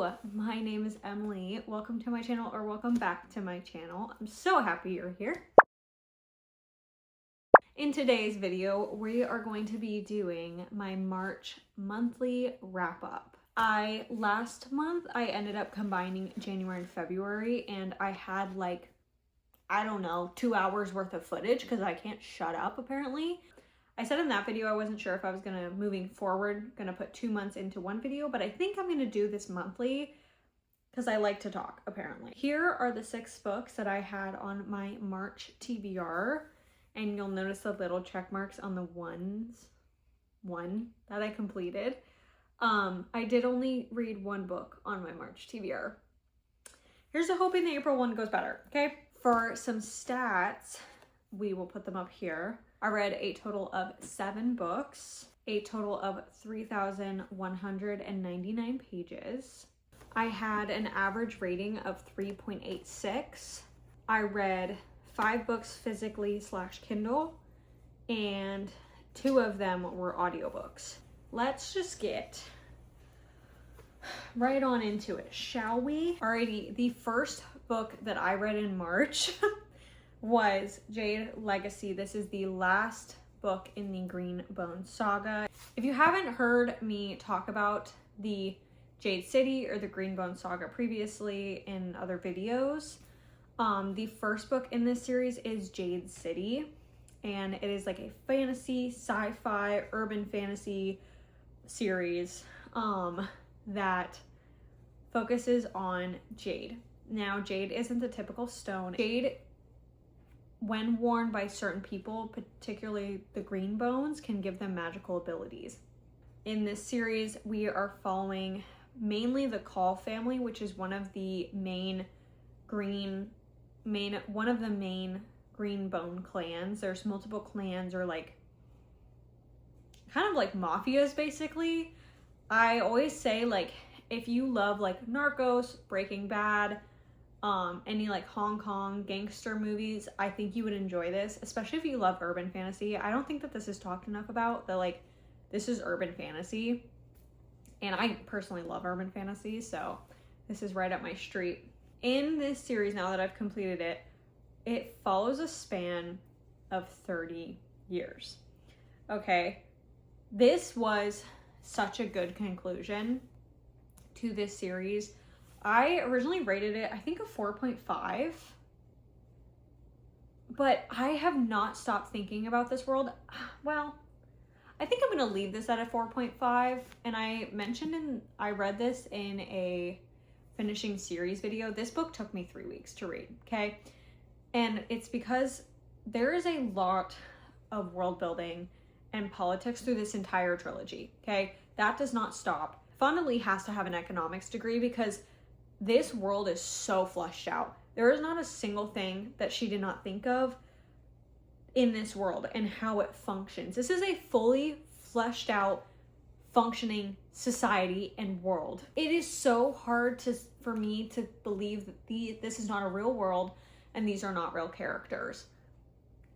Hello, my name is Emily. Welcome to my channel, or welcome back to my channel. I'm so happy you're here. In today's video, we are going to be doing my March monthly wrap up. Last month, I ended up combining January and February, and I had like, I don't know, 2 hours worth of footage because I can't shut up apparently. I said in that video I wasn't sure if I was moving forward, gonna put 2 months into one video, but I think I'm gonna do this monthly because I like to talk, apparently. Here are the 6 books that I had on my March TBR, and you'll notice the little check marks on the one that I completed. I did only read 1 book on my March TBR. Here's to hoping the April one goes better, okay? For some stats, we will put them up here. I read a total of 7 books, a total of 3,199 pages. I had an average rating of 3.86. I read 5 books physically / Kindle, and 2 of them were audiobooks. Let's just get right on into it, shall we? Alrighty, the first book that I read in March was Jade Legacy. This is the last book in the Green Bone saga. If you haven't heard me talk about the Jade City or the Green Bone saga previously in other videos, the first book in this series is Jade City, and it is like a fantasy, sci-fi, urban fantasy series that focuses on jade. Now, jade isn't the typical stone. Jade, when worn by certain people, particularly the green bones, can give them magical abilities. In this series, we are following mainly the Call family, which is one of the main green bone clans. There's multiple clans, or like kind of like mafias basically. I always say, like, if you love like Narcos, Breaking Bad, any like Hong Kong gangster movies, I think you would enjoy this, especially if you love urban fantasy. I don't think that this is talked enough about, that like this is urban fantasy, and I personally love urban fantasy, so this is right up my street. In this series, now that I've completed it, it follows a span of 30 years. Okay, this was such a good conclusion to this series. I originally rated it, I think, a 4.5, but I have not stopped thinking about this world. Well, I think I'm gonna leave this at a 4.5, and I read this in a finishing series video. This book took me 3 weeks to read, okay? And it's because there is a lot of world building and politics through this entire trilogy, okay? That does not stop. Funnily has to have an economics degree because this world is so fleshed out. There is not a single thing that she did not think of in this world and how it functions. This is a fully fleshed out, functioning society and world. It is so hard for me to believe that this is not a real world and these are not real characters.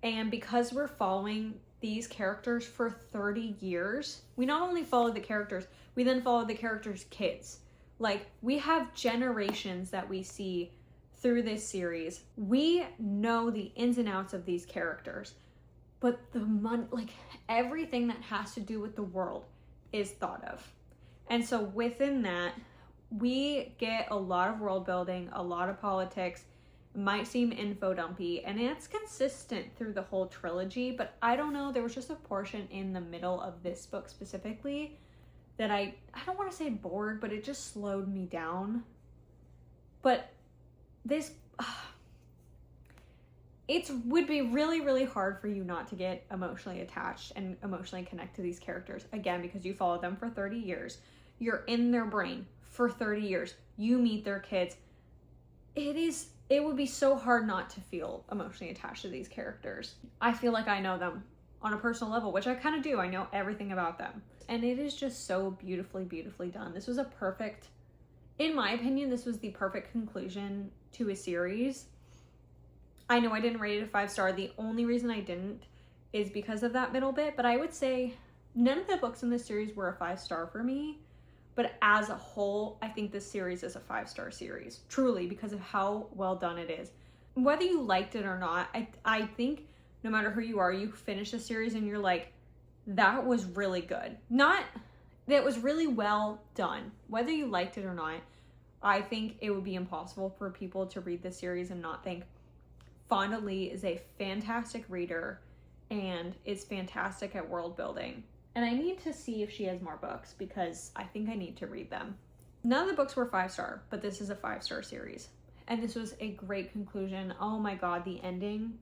And because we're following these characters for 30 years, we not only follow the characters, we then follow the characters' kids. Like, we have generations that we see through this series. We know the ins and outs of these characters, but everything that has to do with the world is thought of. And so within that, we get a lot of world building, a lot of politics. It might seem info dumpy, and it's consistent through the whole trilogy, but I don't know, there was just a portion in the middle of this book specifically that I don't want to say bored, but it just slowed me down. But this, it would be really, really hard for you not to get emotionally attached and emotionally connect to these characters. Again, because you follow them for 30 years. You're in their brain for 30 years. You meet their kids. It would be so hard not to feel emotionally attached to these characters. I feel like I know them on a personal level, which I kind of do. I know everything about them. And it is just so beautifully, beautifully done. This was in my opinion, this was the perfect conclusion to a series. I know I didn't rate it a 5-star. The only reason I didn't is because of that middle bit, but I would say none of the books in this series were a 5-star for me. But as a whole, I think this series is a 5-star series, truly, because of how well done it is. Whether you liked it or not, I think no matter who you are, you finish the series and you're like, that was really good. Not, that was really well done. Whether you liked it or not, I think it would be impossible for people to read this series and not think Fonda Lee is a fantastic reader and is fantastic at world building. And I need to see if she has more books because I think I need to read them. None of the books were 5-star, but this is a 5-star series. And this was a great conclusion. Oh my God, the ending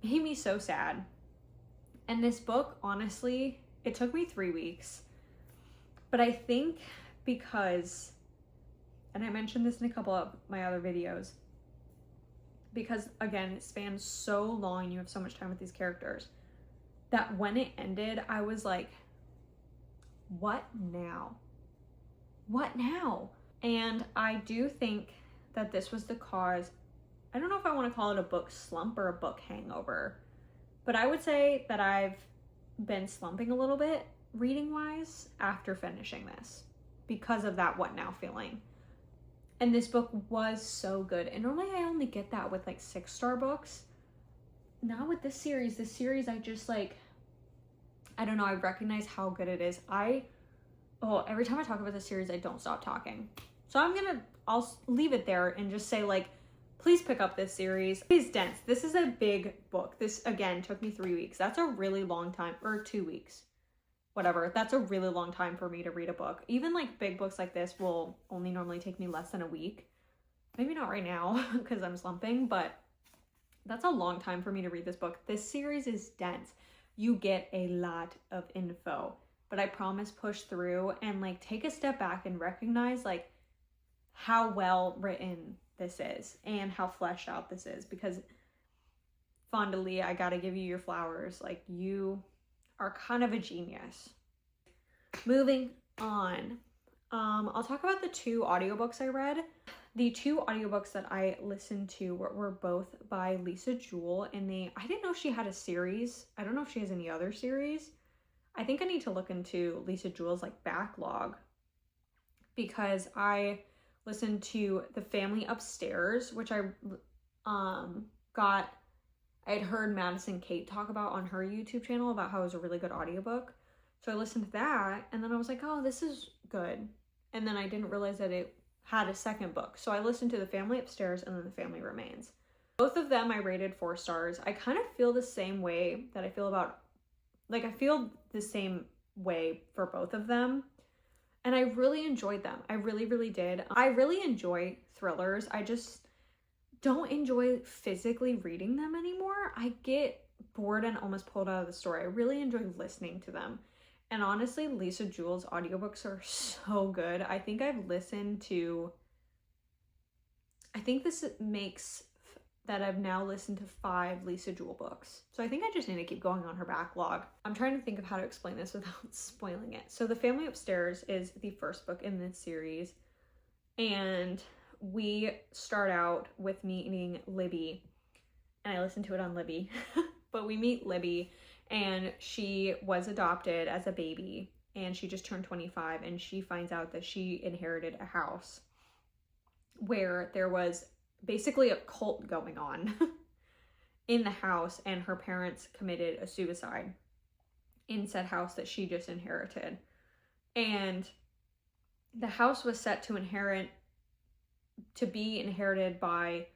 made me so sad. And this book, honestly, it took me 3 weeks. But I think because, and I mentioned this in a couple of my other videos, because again, it spans so long and you have so much time with these characters, that when it ended, I was like, what now? What now? And I do think that this was the cause. I don't know if I want to call it a book slump or a book hangover, but I would say that I've been slumping a little bit reading wise after finishing this because of that what now feeling. And this book was so good. And normally I only get that with like 6-star books. Now with this series I just like, I don't know, I recognize how good it is. Every time I talk about this series, I don't stop talking. So I'll leave it there and just say like, please pick up this series. It's dense. This is a big book. This again took me 3 weeks. That's a really long time, or 2 weeks, whatever. That's a really long time for me to read a book. Even like big books like this will only normally take me less than a week. Maybe not right now because I'm slumping, but that's a long time for me to read this book. This series is dense. You get a lot of info, but I promise push through and like take a step back and recognize like how well written this is and how fleshed out this is, because Fonda Lee, I gotta give you your flowers. Like, you are kind of a genius. Moving on. I'll talk about the 2 audiobooks I read. The 2 audiobooks that I listened to were both by Lisa Jewell, and I didn't know she had a series. I don't know if she has any other series. I think I need to look into Lisa Jewell's like backlog, because I listened to The Family Upstairs, which I had heard Madison Kate talk about on her YouTube channel about how it was a really good audiobook. So I listened to that, and then I was like, oh, this is good. And then I didn't realize that it had a second book. So I listened to The Family Upstairs and then The Family Remains. Both of them I rated 4 stars. I kind of feel the same way that I feel about, like, I feel the same way for both of them. And I really enjoyed them. I really, really did. I really enjoy thrillers. I just don't enjoy physically reading them anymore. I get bored and almost pulled out of the story. I really enjoy listening to them. And honestly, Lisa Jewell's audiobooks are so good. I think I've listened to, I think this makes that I've now listened to 5 Lisa Jewell books. So I think I just need to keep going on her backlog. I'm trying to think of how to explain this without spoiling it. So The Family Upstairs is the first book in this series. And we start out with meeting Libby. And I listened to it on Libby. But we meet Libby, and she was adopted as a baby, and she just turned 25, and she finds out that she inherited a house where there was basically a cult going on in the house, and her parents committed a suicide in said house that she just inherited. And the house was set to be inherited by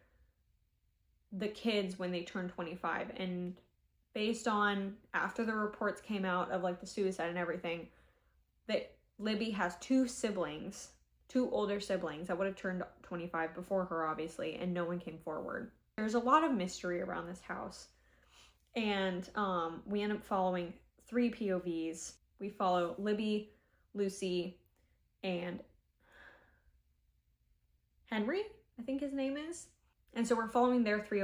the kids when they turned 25, and based on after the reports came out of like the suicide and everything, that Libby has 2 older siblings that would have turned 25 before her, obviously, and no one came forward. There's a lot of mystery around this house, and we end up following 3 POVs. We follow Libby, Lucy, and Henry, I think his name is. And so we're following their 3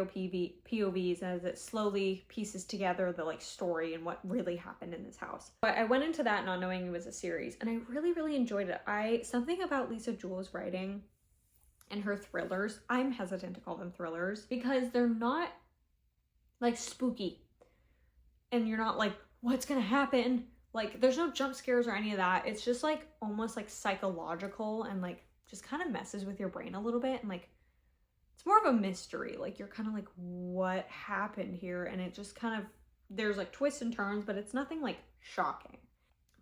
POVs as it slowly pieces together the like story and what really happened in this house. But I went into that not knowing it was a series, and I really, really enjoyed it. Something about Lisa Jewell's writing and her thrillers, I'm hesitant to call them thrillers because they're not like spooky. And you're not like, what's gonna happen? Like, there's no jump scares or any of that. It's just like almost like psychological and like just kind of messes with your brain a little bit. And like, it's more of a mystery. Like, you're kind of like, what happened here? And it just kind of, there's like twists and turns, but it's nothing like shocking.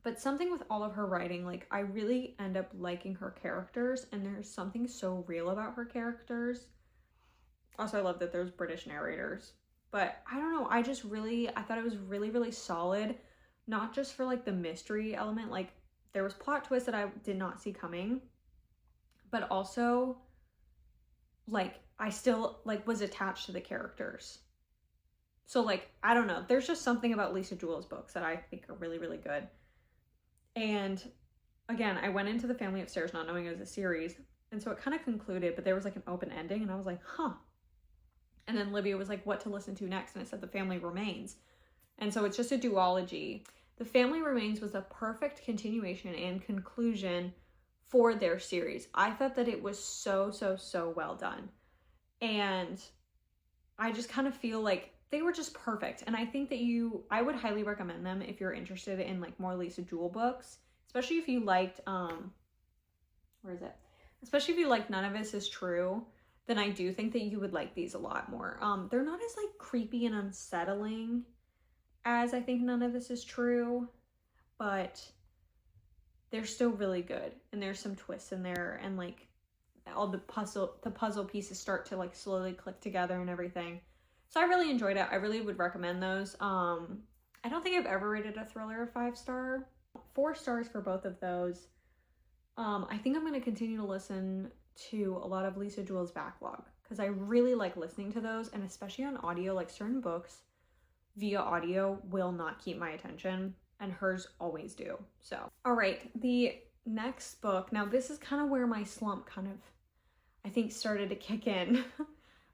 But something with all of her writing, like, I really end up liking her characters, and there's something so real about her characters. Also, I love that there's British narrators. But I don't know, I thought it was really, really solid. Not just for like the mystery element, like there was plot twists that I did not see coming, but also like I still like was attached to the characters. So like, I don't know, there's just something about Lisa Jewell's books that I think are really, really good. And again, I went into The Family Upstairs not knowing it was a series, and so it kind of concluded, but there was like an open ending, and I was like, huh. And then Livia was like, what to listen to next? And it said The Family Remains. And so it's just a duology. The Family Remains was a perfect continuation and conclusion for their series. I thought that it was so, so, so well done. And I just kind of feel like they were just perfect. And I think that I would highly recommend them if you're interested in like more Lisa Jewell books, especially if you liked, where is it? Especially if you like None of This Is True, then I do think that you would like these a lot more. They're not as like creepy and unsettling as I think None of This Is True, but they're still really good. And there's some twists in there, and like all the puzzle pieces start to like slowly click together and everything. So I really enjoyed it. I really would recommend those. I don't think I've ever rated a thriller a 5-star. 4 stars for both of those. I think I'm going to continue to listen to a lot of Lisa Jewell's backlog because I really like listening to those, and especially on audio, like certain books via audio will not keep my attention, and hers always do. So, all right, the next book. Now this is kind of where my slump kind of, I think, started to kick in.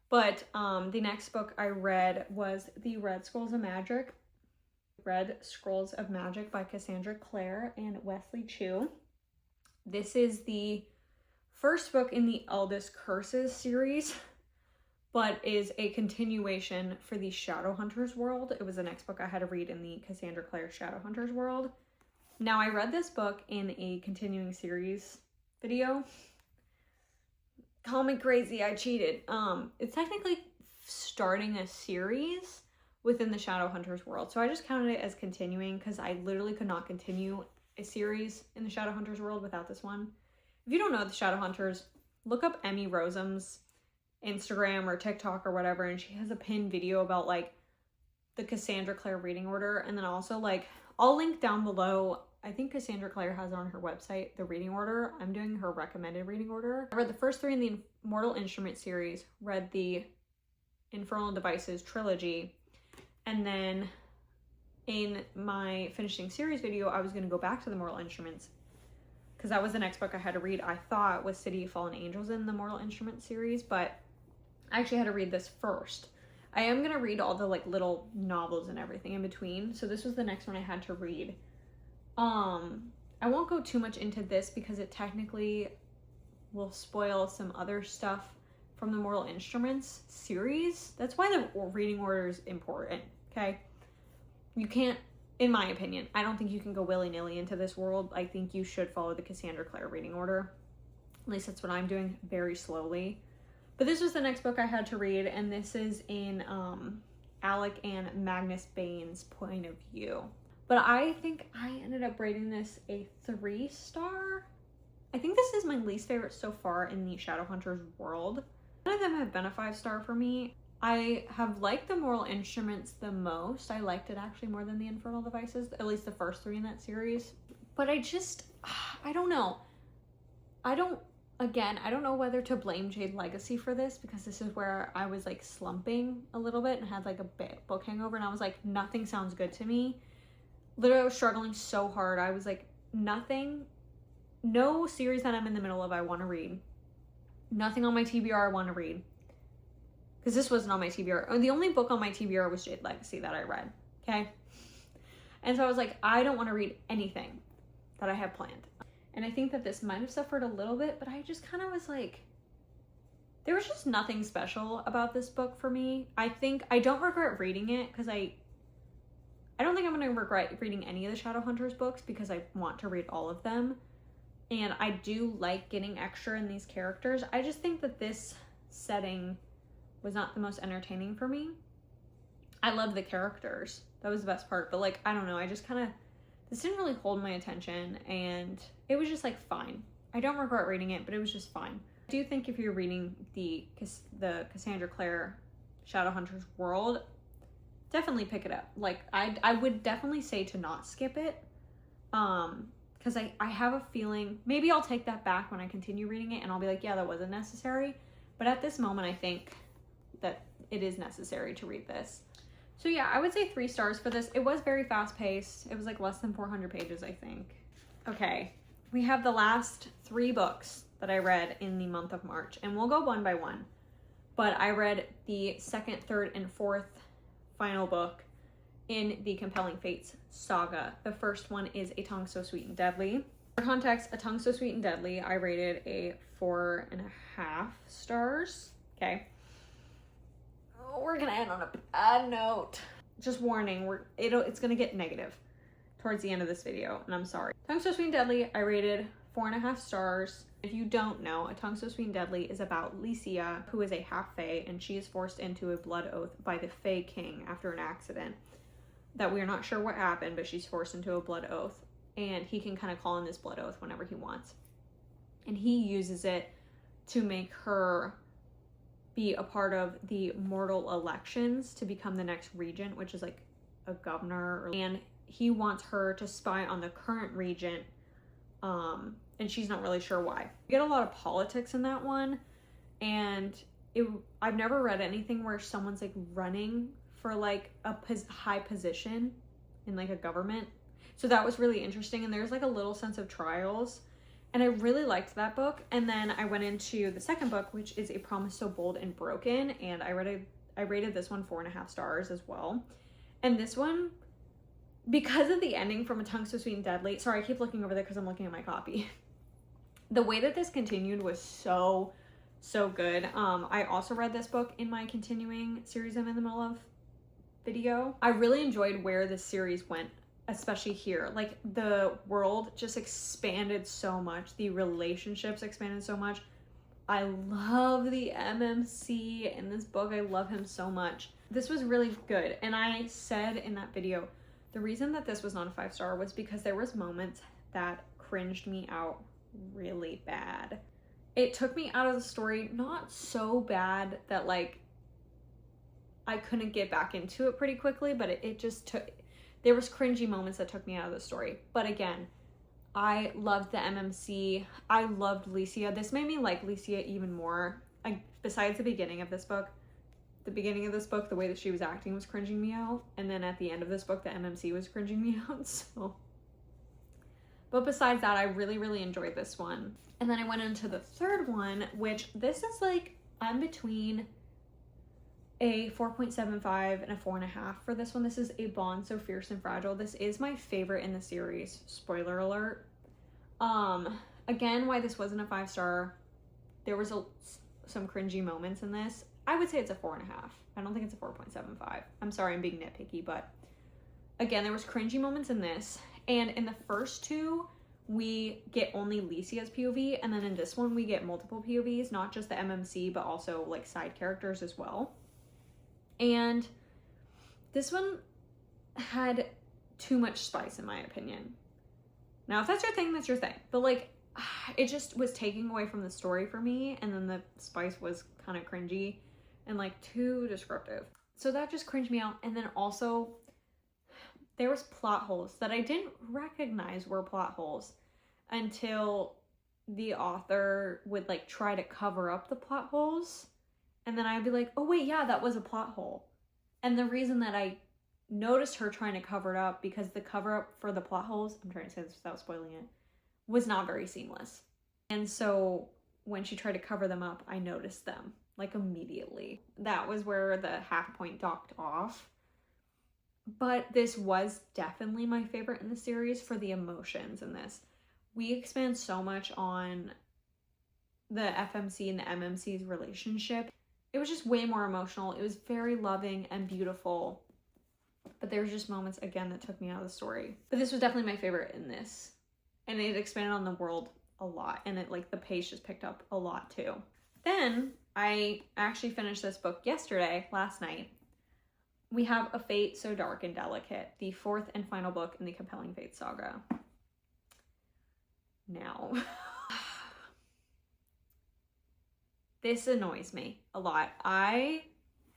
But the next book I read was The Red Scrolls of Magic. Red Scrolls of Magic by Cassandra Clare and Wesley Chu. This is the first book in the Eldest Curses series, but is a continuation for the Shadowhunters world. It was the next book I had to read in the Cassandra Clare Shadowhunters world. Now, I read this book in a continuing series video. Call me crazy, I cheated. It's technically starting a series within the Shadowhunters world. So I just counted it as continuing because I literally could not continue a series in the Shadowhunters world without this one. If you don't know the Shadowhunters, look up Emmy Rosam's Instagram or TikTok or whatever, and she has a pinned video about like the Cassandra Clare reading order. And then also like, I'll link down below, I think Cassandra Clare has on her website the reading order. I'm doing her recommended reading order. I read the first 3 in the Mortal Instrument series, read the Infernal Devices trilogy, and then in my finishing series video, I was going to go back to the Mortal Instruments because that was the next book I had to read. I thought was City of Fallen Angels in the Mortal Instruments series, but I actually had to read this first. I am going to read all the like little novels and everything in between. So this was the next one I had to read. I won't go too much into this because it technically will spoil some other stuff from the Mortal Instruments series. That's why the reading order is important, okay? You can't, in my opinion, I don't think you can go willy-nilly into this world. I think you should follow the Cassandra Clare reading order. At least that's what I'm doing, very slowly. But this was the next book I had to read, and this is in Alec and Magnus Bane's point of view. But I think I ended up rating this a 3-star. I think this is my least favorite so far in the Shadowhunters world. None of them have been a 5-star for me. I have liked the Mortal Instruments the most. I liked it actually more than the Infernal Devices, at least the first 3 in that series. But I don't know. I don't know whether to blame Jade Legacy for this, because this is where I was like slumping a little bit and had like a book hangover, and I was like, nothing sounds good to me. Literally, I was struggling so hard. I was like, no series that I'm in the middle of I want to read. Nothing on my TBR I want to read. Because this wasn't on my TBR. The only book on my TBR was Jade Legacy that I read, okay? And so I was like, I don't want to read anything that I have planned. And I think that this might have suffered a little bit, but I just kind of was like, there was just nothing special about this book for me. I think I don't regret reading it because I I don't think I'm going to regret reading any of the Shadowhunters books because I want to read all of them. And I do like getting extra in these characters. I just think that this setting was not the most entertaining for me. I love the characters. That was the best part. But like, I don't know. I just kind of, this didn't really hold my attention. And it was just like fine. I don't regret reading it, but it was just fine. I do think if you're reading the Cassandra Clare Shadowhunters world, definitely pick it up. Like, I would definitely say to not skip it. Because I have a feeling, maybe I'll take that back when I continue reading it and I'll be like, yeah, that wasn't necessary. But at this moment, I think that it is necessary to read this. So yeah, I would say 3 stars for this. It was very fast paced. It was like less than 400 pages, I think. Okay, we have the last 3 books that I read in the month of March, and we'll go one by one. But I read the 2nd, 3rd, and 4th final book in the Compelling Fates saga. The first one is A Tongue So Sweet and Deadly. For context, A Tongue So Sweet and Deadly, I rated a 4.5 stars. Okay. Oh, we're gonna end on a bad note. Just warning, it's gonna get negative towards the end of this video, and I'm sorry. Tongue So Sweet and Deadly, I rated 4.5 stars. If you don't know, A Tongue So Sweet and Deadly is about Lycia, who is a half-fae, and she is forced into a blood oath by the Fae King after an accident that we're not sure what happened, but she's forced into a blood oath, and he can kind of call in this blood oath whenever he wants. And he uses it to make her be a part of the mortal elections to become the next regent, which is like a governor. And he wants her to spy on the current regent, and she's not really sure why. You get a lot of politics in that one, and I've never read anything where someone's like running for like a high position in like a government. So that was really interesting, and there's like a little sense of trials, and I really liked that book. And then I went into the second book, which is A Promise So Bold and Broken, and I rated this one 4.5 stars as well. And this one, because of the ending from A Tongue So Sweet and Deadly, sorry, I keep looking over there because I'm looking at my copy. The way that this continued was so good. I also read this book in my continuing series I'm in the middle of video. I really enjoyed where this series went, especially here. Like, the world just expanded so much. The relationships expanded so much. I love the MMC in this book. I love him so much. This was really good. And I said in that video, the reason that this was not a 5-star was because there was moments that cringed me out really bad. It took me out of the story, not so bad that like I couldn't get back into it pretty quickly, but it just took, there was cringy moments that took me out of the story. But again, I loved the MMC. I loved Lycia. This made me like Lycia even more. Besides the beginning of this book, the way that she was acting was cringing me out. And then at the end of this book, the MMC was cringing me out. So, but besides that, I really, really enjoyed this one. And then I went into the third one, which this is like, I'm between a 4.75 and a 4.5 for this one. This is A Bond So Fierce and Fragile. This is my favorite in the series. Spoiler alert. Again, why this wasn't a 5-star, there was some cringy moments in this. I would say it's a 4.5. I don't think it's a 4.75. I'm sorry, I'm being nitpicky, but again, there was cringy moments in this. And in the first 2, we get only Lycia's POV, and then in this one, we get multiple POVs, not just the MMC, but also like side characters as well. And this one had too much spice, in my opinion. Now, if that's your thing, that's your thing. But like, it just was taking away from the story for me, and then the spice was kind of cringy and like too descriptive. So that just cringed me out. And then also, there was plot holes that I didn't recognize were plot holes until the author would like try to cover up the plot holes. And then I'd be like, oh wait, yeah, that was a plot hole. And the reason that I noticed her trying to cover it up, because the cover up for the plot holes, I'm trying to say this without spoiling it, was not very seamless. And so when she tried to cover them up, I noticed them like immediately. That was where the half point docked off. But this was definitely my favorite in the series for the emotions in this. We expand so much on the FMC and the MMC's relationship. It was just way more emotional. It was very loving and beautiful. But there was just moments, again, that took me out of the story. But this was definitely my favorite in this. And it expanded on the world a lot. And it, like, the pace just picked up a lot, too. Then, I actually finished this book last night. We have A Fate So Dark and Delicate, the fourth and final book in the Compelling Fate saga. Now, this annoys me a lot. I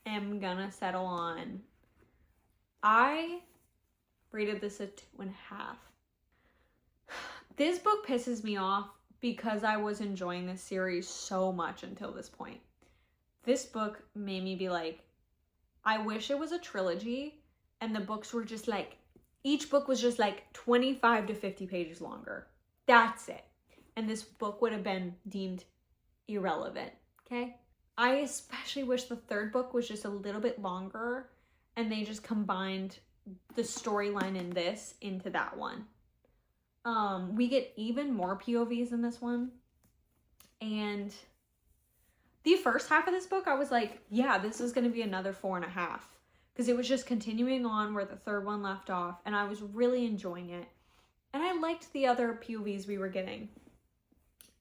am gonna settle on, I rated this a 2.5. This book pisses me off because I was enjoying this series so much until this point. This book made me be like, I wish it was a trilogy and the books were just like, each book was just like 25 to 50 pages longer. That's it. And this book would have been deemed irrelevant, okay? I especially wish the third book was just a little bit longer and they just combined the storyline in this into that one. We get even more POVs in this one. And the first half of this book, I was like, yeah, this is going to be another 4.5. Because it was just continuing on where the third one left off. And I was really enjoying it. And I liked the other POVs we were getting.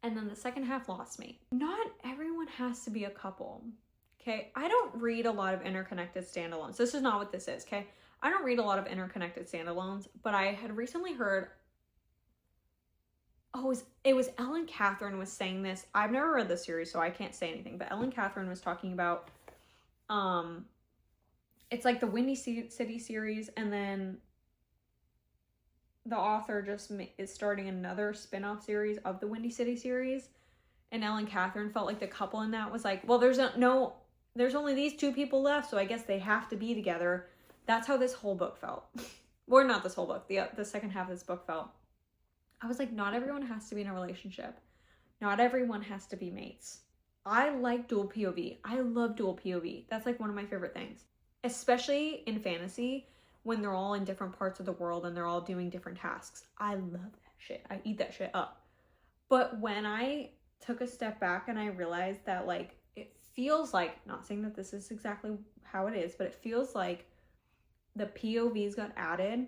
And then the second half lost me. Not everyone has to be a couple. Okay? I don't read a lot of interconnected standalones. This is not what this is, okay? I don't read a lot of interconnected standalones. But I had recently heard... Oh, it was Ellen Catherine was saying this. I've never read the series, so I can't say anything. But Ellen Catherine was talking about, it's like the Windy City series, and then the author just is starting another spin-off series of the Windy City series. And Ellen Catherine felt like the couple in that was like, well, there's only these two people left, so I guess they have to be together. That's how this whole book felt. Or not this whole book, the second half of this book felt. I was like, not everyone has to be in a relationship. Not everyone has to be mates. I like dual POV. I love dual POV. That's like one of my favorite things. Especially in fantasy, when they're all in different parts of the world and they're all doing different tasks. I love that shit. I eat that shit up. But when I took a step back and I realized that, like, it feels like, not saying that this is exactly how it is, but it feels like the POVs got added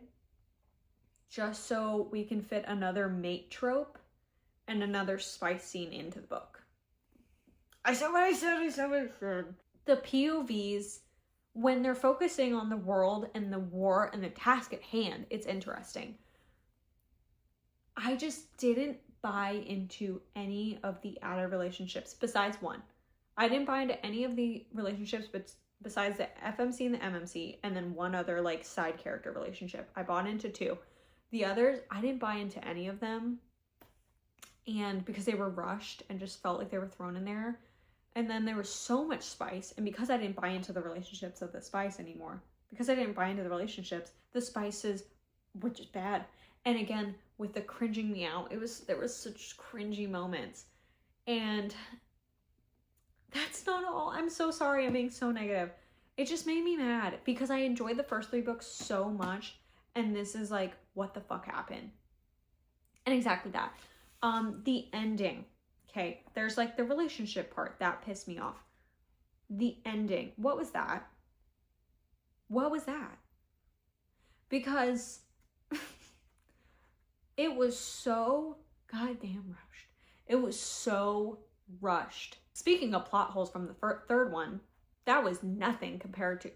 just so we can fit another mate trope and another spice scene into the book. I said what I said. The POVs, when they're focusing on the world and the war and the task at hand, it's interesting. I just didn't buy into any of the added relationships besides one. I didn't buy into any of the relationships besides the FMC and the MMC, and then one other like side character relationship. I bought into 2. The others, I didn't buy into any of them, and because they were rushed and just felt like they were thrown in there. And then there was so much spice, and because I didn't buy into the relationships of the spice anymore, because I didn't buy into the relationships, the spices were just bad. And again, with the cringing me out, there was such cringy moments. And that's not all. I'm so sorry I'm being so negative. It just made me mad because I enjoyed the first 3 books so much. And this is like, what the fuck happened? And exactly that. The ending. Okay, there's like the relationship part. That pissed me off. The ending. What was that? What was that? Because it was so goddamn rushed. It was so rushed. Speaking of plot holes from the third one, that was nothing compared to...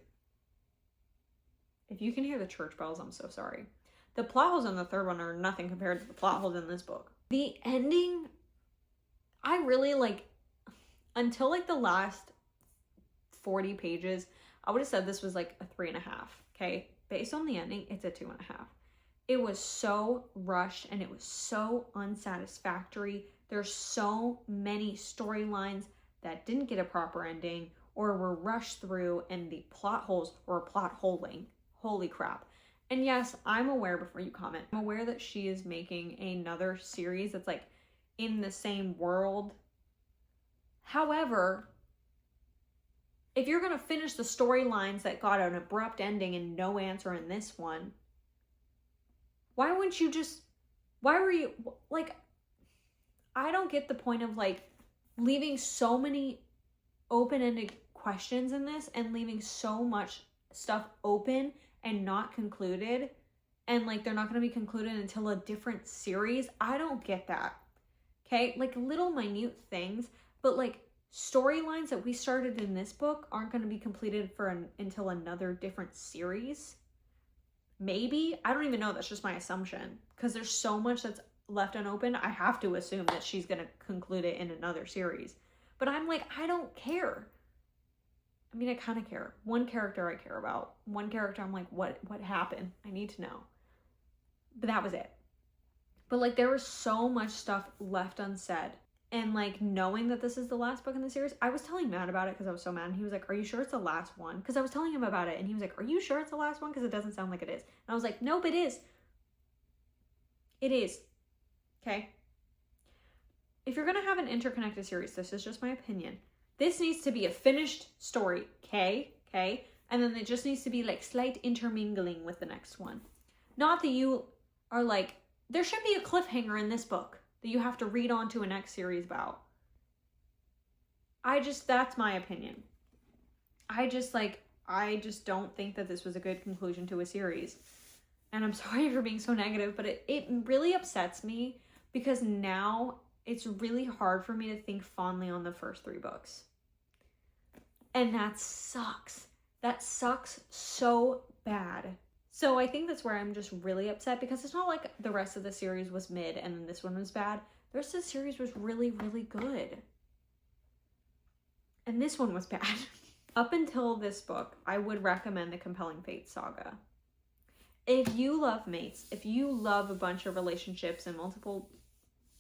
If you can hear the church bells, I'm so sorry. The plot holes in the third one are nothing compared to the plot holes in this book. The ending, I really like, until like the last 40 pages, I would have said this was like a 3.5, okay? Based on the ending, it's a 2.5. It was so rushed and it was so unsatisfactory. There's so many storylines that didn't get a proper ending or were rushed through, and the plot holes were plot holing. Holy crap. And yes, I'm aware, before you comment, I'm aware that she is making another series that's like in the same world. However, if you're going to finish the storylines that got an abrupt ending and no answer in this one, why wouldn't you just, why were you, like, I don't get the point of like leaving so many open-ended questions in this and leaving so much stuff open and not concluded, and like they're not going to be concluded until a different series. I don't get that. Okay, like little minute things, but like storylines that we started in this book aren't going to be completed until another different series. Maybe, I don't even know, that's just my assumption, because there's so much that's left unopened. I have to assume that she's going to conclude it in another series, but I'm like, I don't care. I mean, I kind of care. One character I care about. One character I'm like, what happened? I need to know. But that was it. But like there was so much stuff left unsaid. And like knowing that this is the last book in the series, I was telling Matt about it because I was so mad. And he was like, are you sure it's the last one? Because I was telling him about it and he was like, are you sure it's the last one? Because it doesn't sound like it is. And I was like, nope, it is. It is. Okay. If you're going to have an interconnected series, this is just my opinion. This needs to be a finished story. Okay. And then it just needs to be like slight intermingling with the next one. Not that you are like, there should be a cliffhanger in this book that you have to read on to a next series about. That's my opinion. I just don't think that this was a good conclusion to a series. And I'm sorry for being so negative, but it really upsets me because now it's really hard for me to think fondly on the first 3 books. And that sucks. That sucks so bad. So I think that's where I'm just really upset, because it's not like the rest of the series was mid and then this one was bad. The rest of the series was really, really good. And this one was bad. Up until this book, I would recommend the Compelling Fate saga. If you love mates, if you love a bunch of relationships and multiple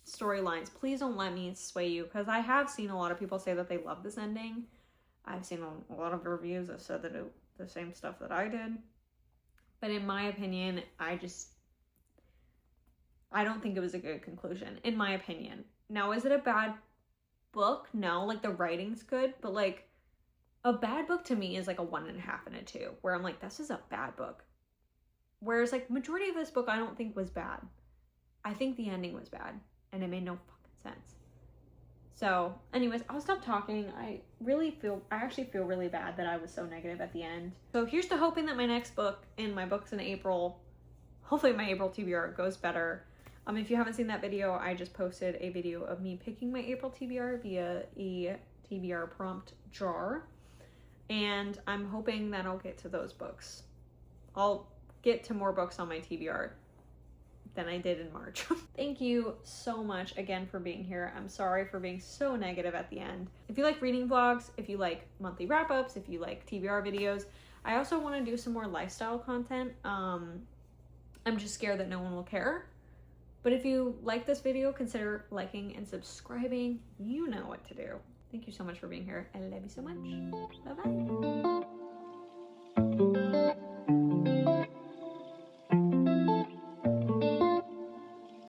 storylines, please don't let me sway you, because I have seen a lot of people say that they love this ending. I've seen a lot of reviews that said that the same stuff that I did. But in my opinion, I don't think it was a good conclusion, in my opinion. Now, is it a bad book? No, like the writing's good, but like a bad book to me is like a 1.5 and a 2, where I'm like, this is a bad book. Whereas like majority of this book, I don't think was bad. I think the ending was bad and it made no fucking sense. So anyways, I'll stop talking. I actually feel really bad that I was so negative at the end. So here's to hoping that my next book in my books in April, hopefully my April TBR goes better. If you haven't seen that video, I just posted a video of me picking my April TBR via a TBR prompt jar. And I'm hoping that I'll get to those books. I'll get to more books on my TBR than I did in March. Thank you so much again for being here. I'm sorry for being so negative at the end. If you like reading vlogs, if you like monthly wrap-ups, if you like TBR videos, I also want to do some more lifestyle content. I'm just scared that no one will care. But if you like this video, consider liking and subscribing. You know what to do. Thank you so much for being here. I love you so much. Bye-bye.